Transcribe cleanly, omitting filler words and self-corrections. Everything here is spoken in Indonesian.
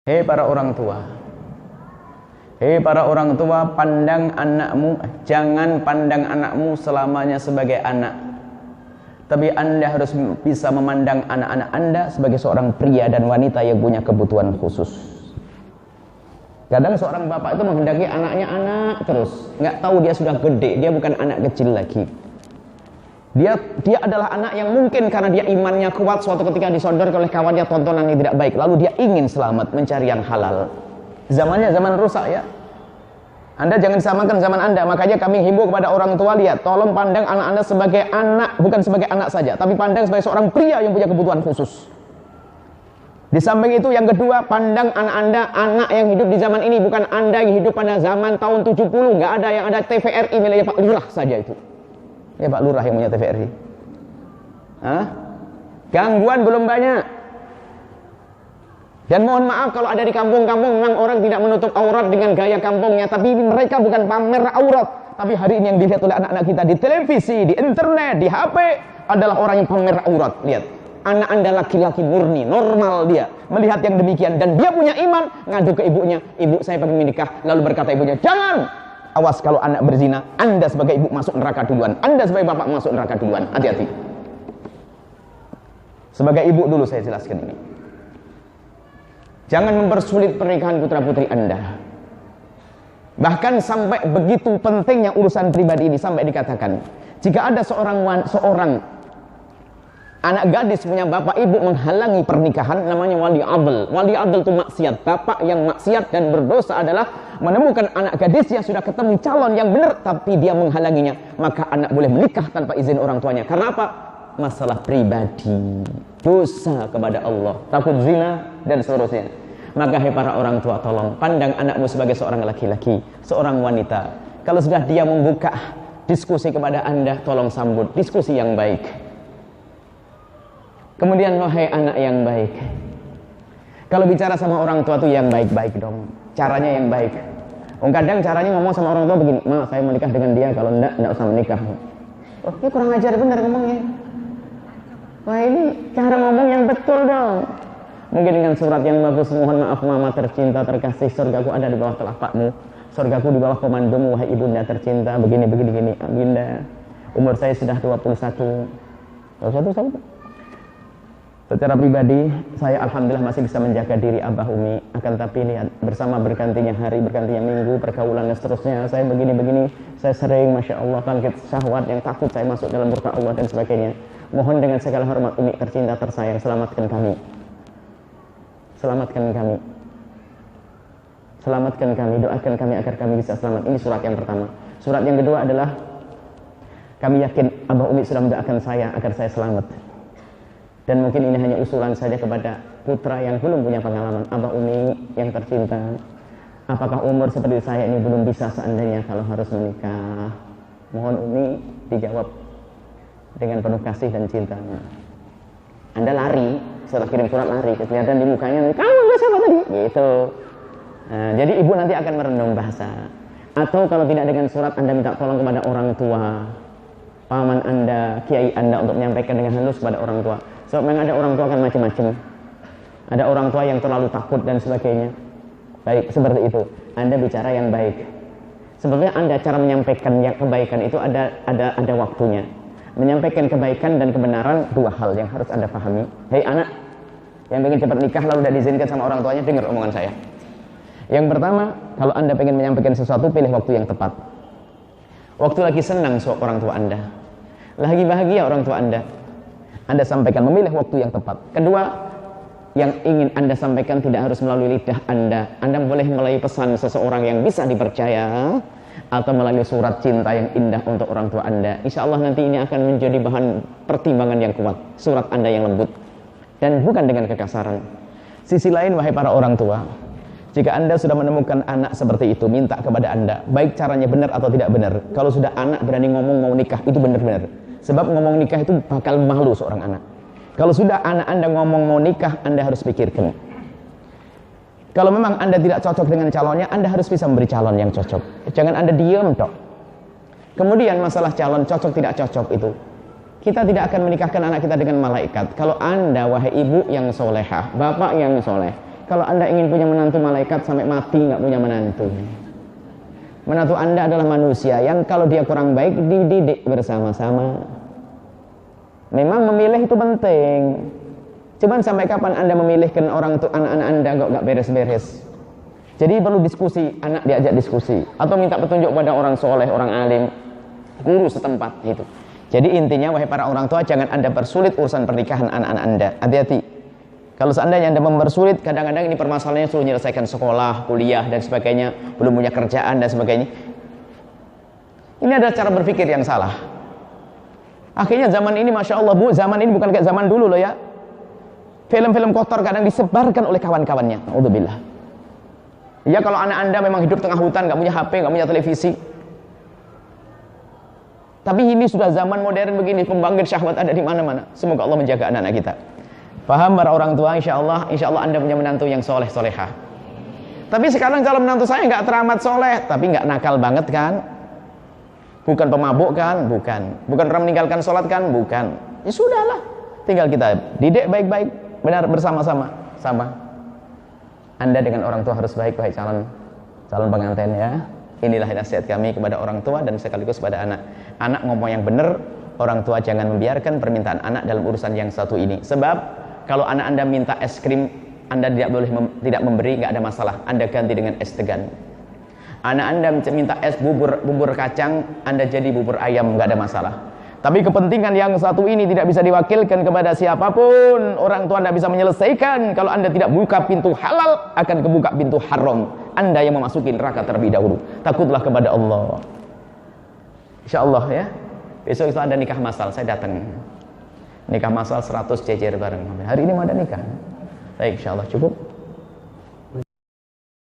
Hei para orang tua, hei para orang tua, pandang anakmu, jangan pandang anakmu selamanya sebagai anak. Tapi Anda harus bisa memandang anak-anak Anda sebagai seorang pria dan wanita yang punya kebutuhan khusus. Kadang seorang bapak itu menghendaki anaknya anak terus, nggak tahu dia sudah gede, dia bukan anak kecil lagi. Dia adalah anak yang mungkin karena dia imannya kuat, suatu ketika disodor oleh kawannya tontonan yang tidak baik, lalu dia ingin selamat, mencari yang halal. Zamannya zaman rusak ya. Anda jangan samakan zaman Anda. Makanya kami himbau kepada orang tua, lihat, tolong pandang anak Anda sebagai anak, bukan sebagai anak saja, tapi pandang sebagai seorang pria yang punya kebutuhan khusus. Di samping itu yang kedua, pandang anak Anda, anak yang hidup di zaman ini, bukan Anda yang hidup pada zaman tahun 70. Nggak ada yang ada TVRI miliknya Pak Lurah saja itu. Ya Pak Lurah yang punya TVRI. Hah? Gangguan belum banyak. Dan mohon maaf kalau ada di kampung-kampung memang orang tidak menutup aurat dengan gaya kampungnya, tapi mereka bukan pamer aurat. Tapi hari ini yang dilihat oleh anak-anak kita di televisi, di internet, di HP adalah orang yang pamer aurat. Lihat, anak Anda laki-laki murni, normal dia melihat yang demikian, dan dia punya iman, ngadu ke ibunya, ibu saya pengen menikah, lalu berkata ibunya, jangan, awas kalau anak berzina, Anda sebagai ibu masuk neraka duluan, Anda sebagai bapak masuk neraka duluan, hati-hati. Sebagai ibu dulu saya jelaskan ini. Jangan mempersulit pernikahan putra-putri Anda. Bahkan sampai begitu pentingnya urusan pribadi ini, sampai dikatakan, jika ada seorang anak gadis punya bapak ibu menghalangi pernikahan, namanya wali adl. Wali adl itu maksiat. Bapak yang maksiat dan berdosa adalah menemukan anak gadis yang sudah ketemu calon yang benar, tapi dia menghalanginya. Maka anak boleh menikah tanpa izin orang tuanya. Karena apa? Masalah pribadi, dosa kepada Allah, takut zina dan seterusnya. Maka hai para orang tua, tolong pandang anakmu sebagai seorang laki-laki, seorang wanita. Kalau sudah dia membuka diskusi kepada Anda, tolong sambut diskusi yang baik. Kemudian wahai anak yang baik, kalau bicara sama orang tua tuh yang baik-baik dong, caranya yang baik. Kadang caranya ngomong sama orang tua begini, ma saya menikah dengan dia, kalau enggak usah menikah. Oh ini kurang ajar benar ngomongnya. Wah ini cara ngomong yang betul dong. Mungkin dengan surat yang bagus, mohon maaf mama tercinta terkasih, surgaku ada di bawah telapakmu, surgaku di bawah komandomu wahai ibunda tercinta, begini ibunda, umur saya sudah 21 tahun. Secara pribadi saya alhamdulillah masih bisa menjaga diri Abah Umi, akan tapi lihat bersama bergantinya hari, bergantinya minggu, pergaulan dan seterusnya, saya begini, saya sering masya Allah bangkit syahwat yang takut saya masuk dalam murka Allah dan sebagainya. Mohon dengan segala hormat Umi tercinta tersayang, selamatkan kami, doakan kami agar kami bisa selamat. Ini surat yang pertama. Surat yang kedua adalah kami yakin Abah Umi sudah mendoakan saya agar saya selamat. Dan mungkin ini hanya usulan saja kepada putra yang belum punya pengalaman. Abah Umi yang tercinta, apakah umur seperti saya ini belum bisa seandainya kalau harus menikah? Mohon Umi dijawab dengan penuh kasih dan cinta. Anda lari, setelah kirim surat lari, kelihatan di mukanya, kamu nggak sama tadi, gitu. Nah, jadi ibu nanti akan merenung bahasa. Atau kalau tidak dengan surat, Anda minta tolong kepada orang tua, paman Anda, kiai Anda untuk menyampaikan dengan halus kepada orang tua. Sebab memang ada orang tua kan macam-macam. Ada orang tua yang terlalu takut dan sebagainya. Baik, seperti itu. Anda bicara yang baik. Sebetulnya Anda cara menyampaikan yang kebaikan itu ada waktunya. Menyampaikan kebaikan dan kebenaran dua hal yang harus Anda pahami. Hei anak yang ingin cepat nikah lalu tidak diizinkan sama orang tuanya, dengar omongan saya. Yang pertama, kalau Anda ingin menyampaikan sesuatu, pilih waktu yang tepat. Waktu lagi senang orang tua Anda, lagi bahagia orang tua Anda sampaikan, memilih waktu yang tepat. Kedua, yang ingin Anda sampaikan tidak harus melalui lidah Anda boleh melalui pesan seseorang yang bisa dipercaya, atau melalui surat cinta yang indah untuk orang tua Anda. Insya Allah nanti ini akan menjadi bahan pertimbangan yang kuat, surat Anda yang lembut dan bukan dengan kekasaran. Sisi lain, wahai para orang tua, jika Anda sudah menemukan anak seperti itu, minta kepada Anda, baik caranya benar atau tidak benar. Kalau sudah anak berani ngomong mau nikah, itu benar-benar. Sebab ngomong nikah itu bakal malu seorang anak. Kalau sudah anak Anda ngomong mau nikah, Anda harus pikirkan. Kalau memang Anda tidak cocok dengan calonnya, Anda harus bisa memberi calon yang cocok. Jangan Anda diam dok. Kemudian masalah calon cocok tidak cocok itu, kita tidak akan menikahkan anak kita dengan malaikat. Kalau Anda wahai ibu yang solehah, bapak yang soleh, kalau Anda ingin punya menantu malaikat sampai mati nggak punya menantu. Menantu Anda adalah manusia yang kalau dia kurang baik dididik bersama-sama. Memang memilih itu penting. Cuman sampai kapan Anda memilihkan orang untuk anak-anak Anda kok nggak beres-beres? Jadi perlu diskusi, anak diajak diskusi atau minta petunjuk pada orang soleh, orang alim, guru setempat itu. Jadi intinya wahai para orang tua, jangan Anda persulit urusan pernikahan anak-anak Anda. Hati-hati. Kalau seandainya Anda mempersulit, kadang-kadang ini permasalahannya suruh menyelesaikan sekolah, kuliah dan sebagainya, belum punya kerjaan dan sebagainya. Ini ada cara berpikir yang salah. Akhirnya zaman ini Masya Allah Bu, zaman ini bukan kayak zaman dulu loh ya. Film-film kotor kadang disebarkan oleh kawan-kawannya. Alhamdulillah. Ya kalau anak Anda memang hidup tengah hutan, nggak punya HP, nggak punya televisi. Tapi ini sudah zaman modern begini, pembangkit syahwat ada di mana-mana. Semoga Allah menjaga anak-anak kita. Paham para orang tua, insya Allah Anda punya menantu yang soleh solehah. Tapi sekarang kalau menantu saya nggak teramat soleh, tapi nggak nakal banget kan? Bukan pemabuk kan? Bukan pernah meninggalkan sholat kan? Bukan. Ya sudahlah, tinggal kita didik baik-baik, benar bersama-sama, sama. Anda dengan orang tua harus baik, wahai calon pengantin ya. Inilah nasihat kami kepada orang tua dan sekaligus kepada anak. Anak ngomong yang benar, orang tua jangan membiarkan permintaan anak dalam urusan yang satu ini. Sebab kalau anak Anda minta es krim, Anda tidak boleh tidak memberi, nggak ada masalah. Anda ganti dengan es degan. Anak Anda minta es bubur kacang, Anda jadi bubur ayam, nggak ada masalah. Tapi kepentingan yang satu ini tidak bisa diwakilkan kepada siapapun. Orang tua Anda bisa menyelesaikan. Kalau Anda tidak buka pintu halal, akan kebuka pintu haram. Anda yang memasuki neraka terlebih dahulu. Takutlah kepada Allah. Insya Allah ya. Besok itu ada nikah masal, saya datang. Nikah masal 100 jejer bareng. Hari ini mau ada nikah. Baik, insya Allah cukup.